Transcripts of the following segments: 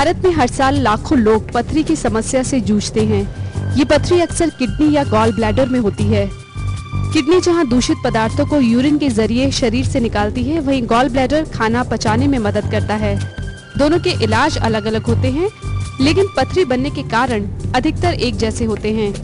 भारत में हर साल लाखों लोग पथरी की समस्या से जूझते हैं। ये पथरी अक्सर किडनी या गॉल ब्लैडर में होती है। किडनी जहां दूषित पदार्थों को यूरिन के जरिए शरीर से निकालती है, वहीं गॉल ब्लैडर खाना पचाने में मदद करता है। दोनों के इलाज अलग अलग होते हैं, लेकिन पथरी बनने के कारण अधिकतर एक जैसे होते हैं।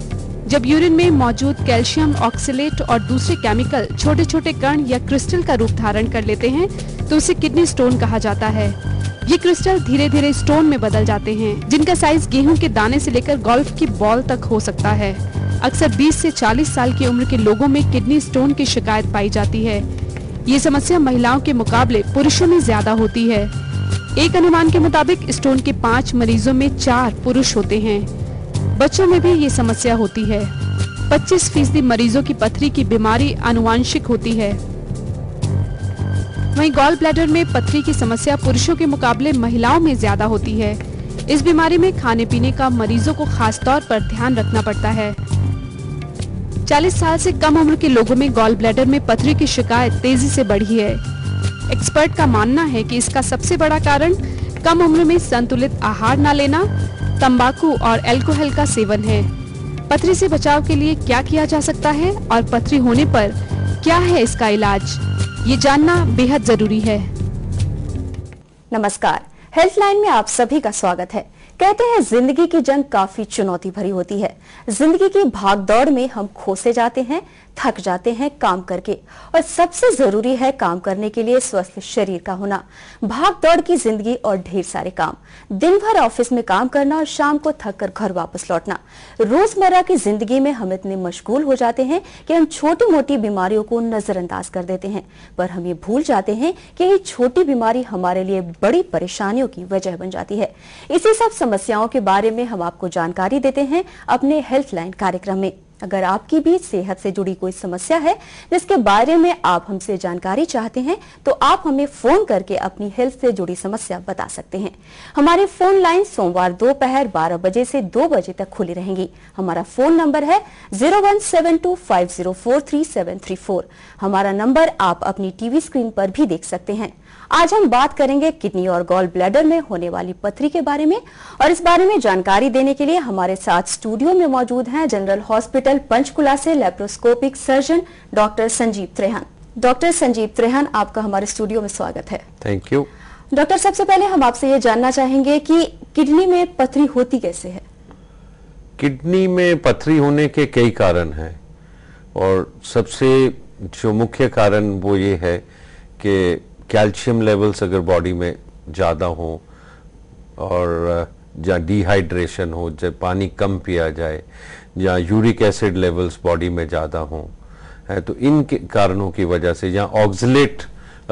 जब यूरिन में मौजूद कैल्शियम ऑक्सलेट और दूसरे केमिकल छोटे छोटे कण या क्रिस्टल का रूप धारण कर लेते हैं, तो उसे किडनी स्टोन कहा जाता है। ये क्रिस्टल धीरे धीरे स्टोन में बदल जाते हैं, जिनका साइज गेहूं के दाने से लेकर गोल्फ की बॉल तक हो सकता है। अक्सर 20 से 40 साल की उम्र के लोगों में किडनी स्टोन की शिकायत पाई जाती है। ये समस्या महिलाओं के मुकाबले पुरुषों में ज्यादा होती है। एक अनुमान के मुताबिक स्टोन के 5 मरीजों में 4 पुरुष होते हैं। बच्चों में भी ये समस्या होती है। 25% मरीजों की पथरी की बीमारी आनुवांशिक होती है। वहीं गॉल ब्लैडर में पथरी की समस्या पुरुषों के मुकाबले महिलाओं में ज्यादा होती है। इस बीमारी में खाने पीने का मरीजों को खास तौर पर ध्यान रखना पड़ता है। 40 साल से कम उम्र के लोगों में गॉल ब्लैडर में पथरी की शिकायत तेजी से बढ़ी है। एक्सपर्ट का मानना है कि इसका सबसे बड़ा कारण कम उम्र में संतुलित आहार न लेना, तंबाकू और अल्कोहल का सेवन है। पथरी से बचाव के लिए क्या किया जा सकता है और पथरी होने पर क्या है इसका इलाज, ये जानना बेहद जरूरी है। नमस्कार, हेल्थलाइन में आप सभी का स्वागत है। कहते हैं जिंदगी की जंग काफी चुनौती भरी होती है। जिंदगी की भागदौड़ में हम खो से जाते हैं, थक जाते हैं काम करके, और सबसे जरूरी है काम करने के लिए स्वस्थ शरीर का होना। भागदौड़ की जिंदगी और ढेर सारे काम, दिन भर ऑफिस में काम करना और शाम को थक कर घर वापस लौटना। रोजमर्रा की जिंदगी में हम इतने मशगूल हो जाते हैं कि हम छोटी मोटी बीमारियों को नजरअंदाज कर देते हैं, पर हम ये भूल जाते हैं कि ये छोटी बीमारी हमारे लिए बड़ी परेशानियों की वजह बन जाती है। इसी सब समस्याओं के बारे में हम आपको जानकारी देते हैं अपने हेल्थलाइन कार्यक्रम में। अगर आपकी भी सेहत से जुड़ी कोई समस्या है जिसके बारे में आप हमसे जानकारी चाहते हैं, तो आप हमें फोन करके अपनी हेल्थ से जुड़ी समस्या बता सकते हैं। हमारी फोन लाइन सोमवार दोपहर 12 बजे से 2 बजे तक खुली रहेंगी। हमारा फोन नंबर है 0172504334। हमारा नंबर आप अपनी टीवी स्क्रीन पर भी देख सकते हैं। आज हम बात करेंगे किडनी और गॉल ब्लैडर में होने वाली पथरी के बारे में, और इस बारे में जानकारी देने के लिए हमारे साथ स्टूडियो में मौजूद हैं जनरल हॉस्पिटल पंचकुला से laparoscopic surgeon doctor Sanjeev Trehan. Doctor Sanjeev Trehan, आपका हमारे स्टूडियो में स्वागत है। Thank you. डॉक्टर, सबसे पहले हम आपसे ये जानना चाहेंगे कि किडनी में पथरी होती कैसे है? किडनी में पथरी होने के कई कारण हैं, और सबसे जो मुख्य कारण वो ये है कि कैल्शियम लेवल्स अगर बॉडी में ज़्यादा हो, और या डिहाइड्रेशन हो, जब पानी कम पिया जाए, या यूरिक एसिड लेवल्स बॉडी में ज़्यादा हो, है तो इन कारणों की वजह से, या ऑक्सलेट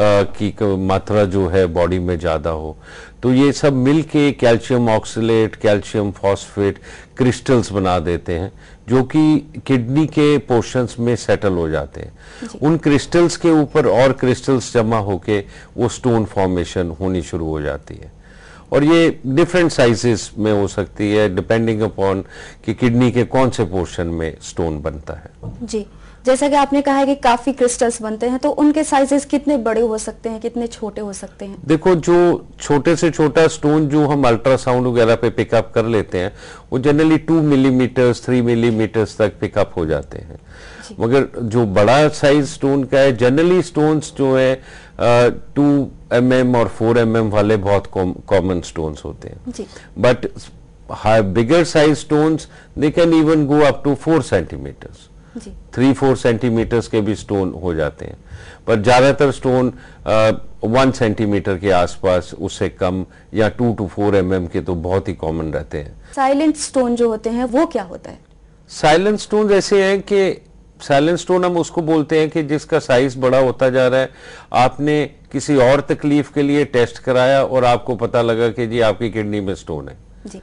की मात्रा जो है बॉडी में ज़्यादा हो, तो ये सब मिलके calcium oxalate, calcium phosphate crystals बना देते हैं, जो कि किडनी के पोर्शंस में सेटल हो जाते हैं। उन क्रिस्टल्स के ऊपर और क्रिस्टल्स जमा होके वो स्टोन फॉर्मेशन होनी शुरू हो जाती है, और ये डिफरेंट साइजेस में हो सकती है डिपेंडिंग अपॉन कि किडनी के कौन से पोर्शन में स्टोन बनता है। जी, जैसा कि आपने कहा है कि काफी क्रिस्टल्स बनते हैं, तो उनके साइजेस कितने बड़े हो सकते हैं, कितने छोटे हो सकते हैं? देखो, जो छोटे से छोटा स्टोन जो हम अल्ट्रासाउंड वगैरह पे पिकअप कर लेते हैं, वो जनरली 2 मिलीमीटर्स 3 मिलीमीटर्स तक पिकअप हो जाते हैं। मगर जो बड़ा साइज स्टोन का है, जनरली स्टोन्स जो है 2 mm और 4 mm वाले बहुत कॉमन स्टोन्स होते हैं। But bigger size stones they can even go up to 4 centimetres, 3-4 centimetres के भी स्टोन हो जाते हैं। पर ज्यादातर स्टोन 1 सेंटीमीटर के आसपास, उससे कम, या 2 to 4 mm के तो बहुत ही कॉमन रहते हैं। साइलेंट स्टोन जो होते हैं वो क्या होता है? साइलेंट स्टोन ऐसे हैं कि साइलेंट स्टोन हम उसको बोलते हैं कि जिसका साइज बड़ा होता जा रहा है। आपने किसी और तकलीफ के लिए टेस्ट कराया और आपको पता लगा कि जी आपकी किडनी में स्टोन है, जी।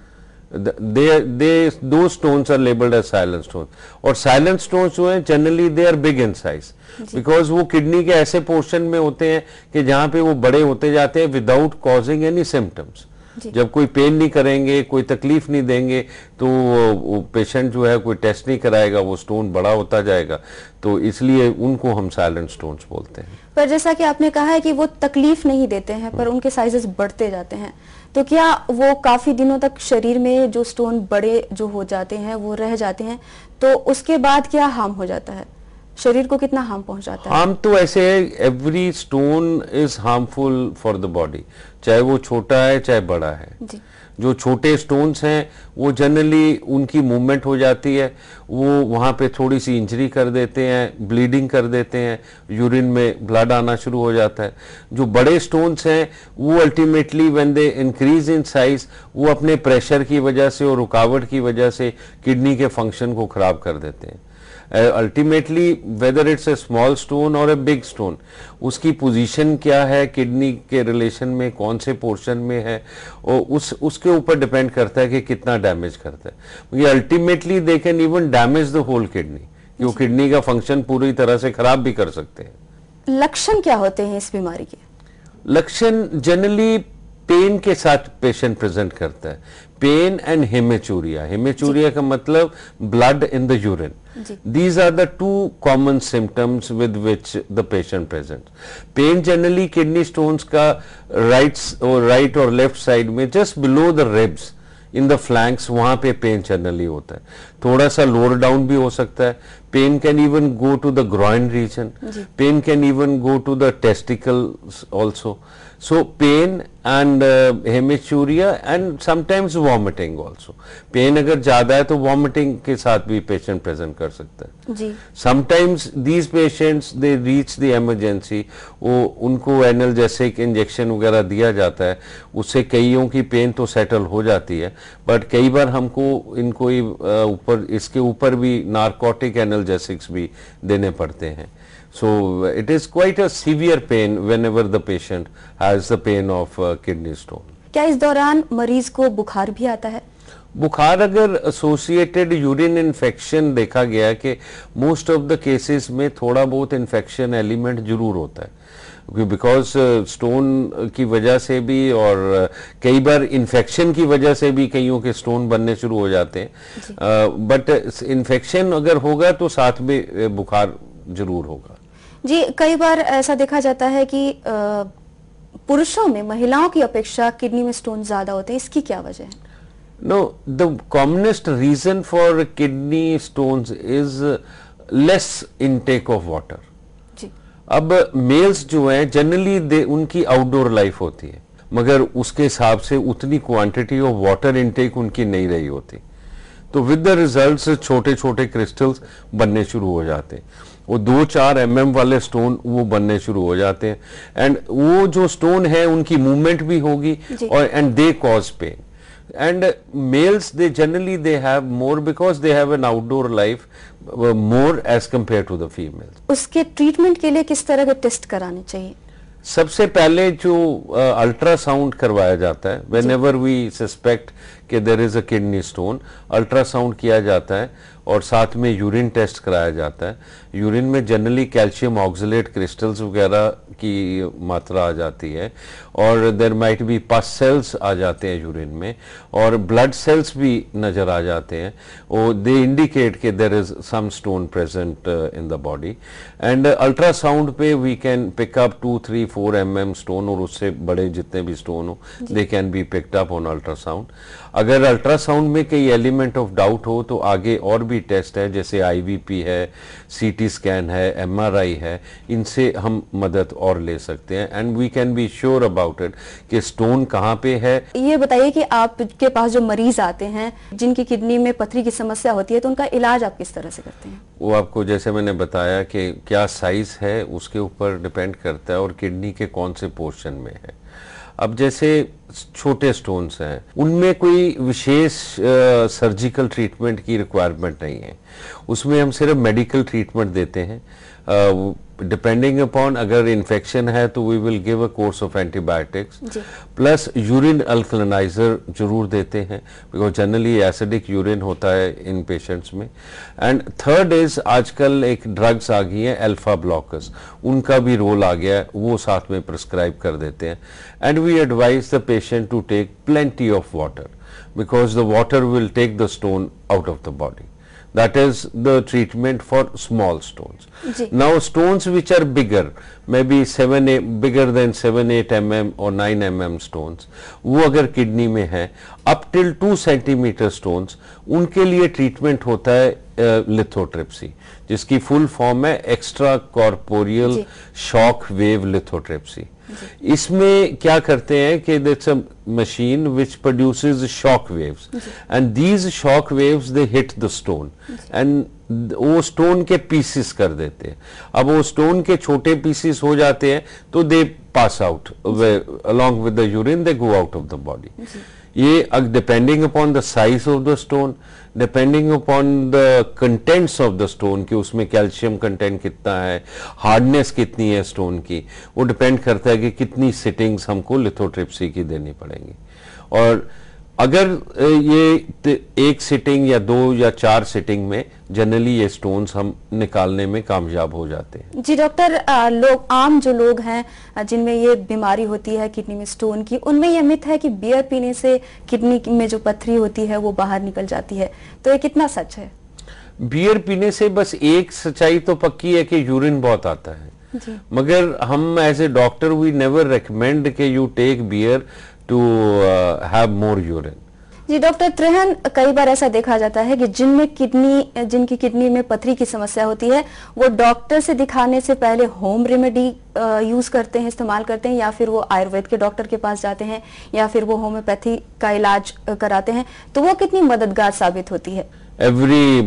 those stones are labeled as silent stones. और silent stones जो हैं generally they are big in size, because वो किडनी के ऐसे पोर्शन में होते हैं कि जहाँ पे वो बड़े होते जाते हैं without causing any symptoms. जब कोई पेन नहीं करेंगे, कोई तकलीफ नहीं देंगे, तो वो पेशेंट जो है कोई टेस्ट नहीं कराएगा, वो स्टोन बड़ा होता जाएगा, तो इसलिए उनको हम साइलेंट स्टोन्स बोलते हैं। पर जैसा कि आपने कहा है कि वो तकलीफ नहीं देते हैं, पर उनके साइजेस बढ़ते जाते हैं, तो क्या वो काफी दिनों तक शरीर में जो स्टोन बड़े जो हो जाते हैं वो रह जाते हैं, तो उसके बाद क्या हार्म हो जाता है, शरीर को कितना हार्म पहुंचाता है? हार्म तो ऐसे है, every stone is harmful for the body, चाहे वो छोटा है चाहे बड़ा है जी। जो छोटे स्टोन्स हैं वो जनरली उनकी मूवमेंट हो जाती है, वो वहाँ पे थोड़ी सी इंजरी कर देते हैं, ब्लीडिंग कर देते हैं, यूरिन में ब्लड आना शुरू हो जाता है। जो बड़े स्टोन्स हैं वो ultimately when they increase in size वो अपने प्रेशर की वजह से और रुकावट की वजह से किडनी के फंक्शन को खराब कर देते हैं। Ultimately whether it's a small stone और ए बिग स्टोन, उसकी पोजीशन क्या है किडनी के रिलेशन में, कौन से पोर्शन में है, और उसके ऊपर डिपेंड करता है कि कितना डैमेज करता है। ये ultimately they can even damage the whole kidney, कि वो किडनी का फंक्शन पूरी तरह से खराब भी कर सकते हैं। लक्षण क्या होते हैं इस बीमारी के? लक्षण जनरली पेन के साथ पेशेंट प्रेजेंट करता है, पेन एंड हेमेचूरिया। हेमेचूरिया का मतलब blood in the urine. These are the two common symptoms with which the patient presents. Pain generally kidney stones का right or left side में just below the ribs in the flanks वहाँ पे pen generally होता है, थोड़ा सा lower down भी हो सकता है। Pain can even go to the groin region, pain can even go to the testicles also. So pain and hematuria and sometimes vomiting also. Pain अगर ज्यादा है तो vomiting के साथ भी patient present कर सकता है जी। Sometimes these patients they reach the emergency, वो उनको एनाल्जेसिक इंजेक्शन वगैरह दिया जाता है, उससे कईयों की पेन तो सेटल हो जाती है, बट कई बार हमको इनको ऊपर इसके ऊपर भी नार्कोटिक एनाल्जेसिक्स भी देने पड़ते हैं। So it is quite a severe pain whenever the patient has the pain of kidney stone. क्या इस दौरान मरीज को बुखार भी आता है? बुखार अगर एसोसिएटेड यूरिन इन्फेक्शन देखा गया कि मोस्ट ऑफ द केसेस में थोड़ा बहुत इन्फेक्शन एलिमेंट जरूर होता है, बिकॉज स्टोन की वजह से भी और कई बार इन्फेक्शन की वजह से भी कईयों के स्टोन बनने शुरू हो जाते हैं, बट इन्फेक्शन अगर होगा तो साथ में बुखार जरूर होगा जी। कई बार ऐसा देखा जाता है कि पुरुषों में महिलाओं की अपेक्षा किडनी में स्टोन ज्यादा होते हैं, इसकी क्या वजह है? No, the commonest reason for kidney stones is less intake of water जी। अब मेल्स जो हैं जनरली उनकी आउटडोर लाइफ होती है, मगर उसके हिसाब से उतनी क्वांटिटी ऑफ वाटर इनटेक उनकी नहीं रही होती, तो विद द रिजल्ट्स छोटे छोटे क्रिस्टल्स बनने शुरू हो जाते हैं, वो 2-4 mm वाले स्टोन वो बनने शुरू हो जाते हैं, एंड वो जो स्टोन है उनकी मूवमेंट भी होगी और and they cause pain. And males they generally they have more because they have an outdoor life more as compare to the females. उसके ट्रीटमेंट के लिए किस तरह के टेस्ट कराने चाहिए? सबसे पहले जो अल्ट्रासाउंड करवाया जाता है, वेन एवर वी सस्पेक्ट कि there is a kidney stone, ultrasound किया जाता है और साथ में यूरिन टेस्ट कराया जाता है। यूरिन में जनरली कैल्शियम ऑक्सलेट क्रिस्टल्स वगैरह की मात्रा आ जाती है और there might be pus cells आ जाते हैं यूरिन में, और ब्लड सेल्स भी नजर आ जाते हैं, और दे इंडिकेट कि there is some stone present in the body. And ultrasound पे we can pick up 2-3-4 mm stone, और उससे बड़े जितने भी स्टोन हो they can be picked up on ultrasound. अगर अल्ट्रासाउंड में कई एलिमेंट ऑफ डाउट हो तो आगे और भी टेस्ट है, जैसे आईवीपी है, सीटी स्कैन है, एमआरआई है, इनसे हम मदद और ले सकते हैं, and we can be sure about it कि स्टोन कहाँ पे है। ये बताइए कि आपके पास जो मरीज आते हैं जिनकी किडनी में पथरी की समस्या होती है, तो उनका इलाज आप किस तरह से करते हैं? वो आपको जैसे मैंने बताया कि क्या साइज है उसके ऊपर डिपेंड करता है और किडनी के कौन से पोर्शन में है। अब जैसे छोटे स्टोन्स हैं उनमें कोई विशेष सर्जिकल ट्रीटमेंट की रिक्वायरमेंट नहीं है, उसमें हम सिर्फ मेडिकल ट्रीटमेंट देते हैं। डिपेंडिंग अपॉन अगर इन्फेक्शन है तो we will give a course of antibiotics plus urine alkalizer जरूर देते हैं, बिकॉज जनरली एसिडिक यूरिन होता है इन पेशेंट्स में। एंड थर्ड इज आजकल एक ड्रग्स आ गई हैं अल्फा ब्लॉकर्स, उनका भी रोल आ गया है, वो साथ में प्रिस्क्राइब कर देते हैं। And we advise the patient to take plenty of water because the water will take the stone out of the body. That is the treatment for small stones. Now stones which are bigger, maybe 7-8 bigger than 7-8 mm or 9 mm stones, वो अगर kidney में है, up till 2 centimeter stones, उनके लिए treatment होता है lithotripsy, जिसकी full form है extra corporeal shock wave lithotripsy. इसमें क्या करते हैं कि that's a machine which produces shock waves, and these shock waves they hit the stone and वो स्टोन के पीसेस कर देते हैं। अब वो स्टोन के छोटे पीसेस हो जाते हैं तो they pass out along with the urine, they go out of the body. ये depending upon the size of the stone, depending upon the contents of the stone, कि उसमें कैल्शियम कंटेंट कितना है, हार्डनेस कितनी है स्टोन की, वो depend करता है कि कितनी सिटिंग्स हमको लिथोट्रिप्सी की देनी पड़ेंगी। और अगर ये एक सिटिंग या 2 या 4 सिटिंग में जनरली ये स्टोन्स हम निकालने में कामयाब हो जाते हैं। जी डॉक्टर, आम जो लोग हैं जिनमें ये बीमारी होती है किडनी में स्टोन की, उनमें यह मिथ है कि बियर पीने से किडनी में जो पथरी होती है वो बाहर निकल जाती है, तो ये कितना सच है? बियर पीने से बस एक सच्चाई तो पक्की है कि यूरिन बहुत आता है, मगर हम as a doctor we never recommend कि you take beer to have more urine. जी डॉक्टर त्रेहन, कई बार ऐसा देखा जाता है कि जिनकी किडनी में पथरी की समस्या होती है वो डॉक्टर से दिखाने से पहले होम रेमेडी यूज करते हैं, इस्तेमाल करते हैं, या फिर वो आयुर्वेद के डॉक्टर के पास जाते हैं, या फिर वो होम्योपैथी का इलाज कराते हैं, तो वो कितनी मददगार साबित होती है? Every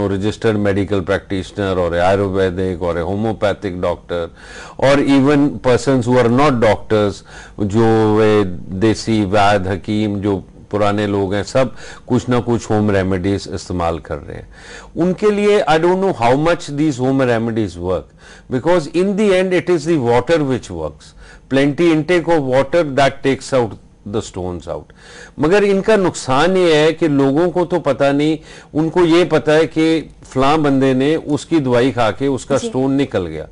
registered medical practitioner or Ayurvedic or a homeopathic doctor or even persons who are not doctors, जो देसी वैद्य हकीम जो पुराने लोग हैं, सब कुछ ना कुछ होम रेमेडीज इस्तेमाल कर रहे हैं। उनके लिए I don't know how much these home remedies work, because in the end it is the water which works. Plenty intake of water that takes out the stones out. मगर इनका नुकसान ये है कि लोगों को तो पता नहीं, उनको ये पता है कि फलां बंदे ने उसकी दवाई खा के उसका स्टोन निकल गया,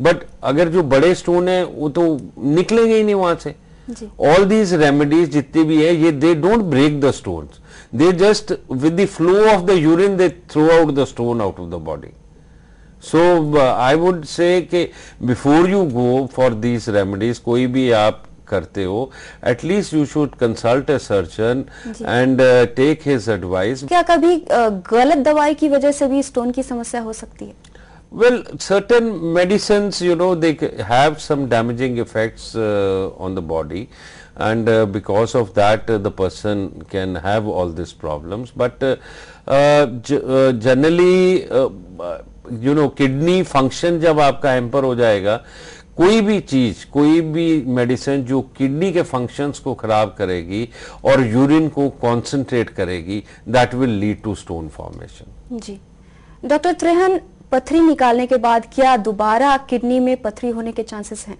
बट अगर जो बड़े स्टोन है वो तो निकलेंगे ही नहीं वहां से। ऑल दीज रेमेडीज जितनी भी है ये they don't break the stones, they just with the flow of the urine they throw out the stone out of the body. So I would say कि before you go for these remedies, कोई भी आप करते हो, at least you should consult a surgeon and take his advice. क्या कभी गलत दवाई की वजह से भी स्टोन की समस्या हो सकती है? Well, certain medicines, they have some damaging effects on the body, and because of that the person can have all these problems. But generally, kidney function जब आपका hamper हो जाएगा, कोई भी चीज, कोई भी मेडिसिन जो किडनी के फंक्शंस को खराब करेगी और यूरिन को कॉन्सेंट्रेट करेगी, that will lead to stone formation. जी डॉक्टर त्रेहन, पथरी निकालने के बाद क्या दोबारा किडनी में पथरी होने के चांसेस हैं?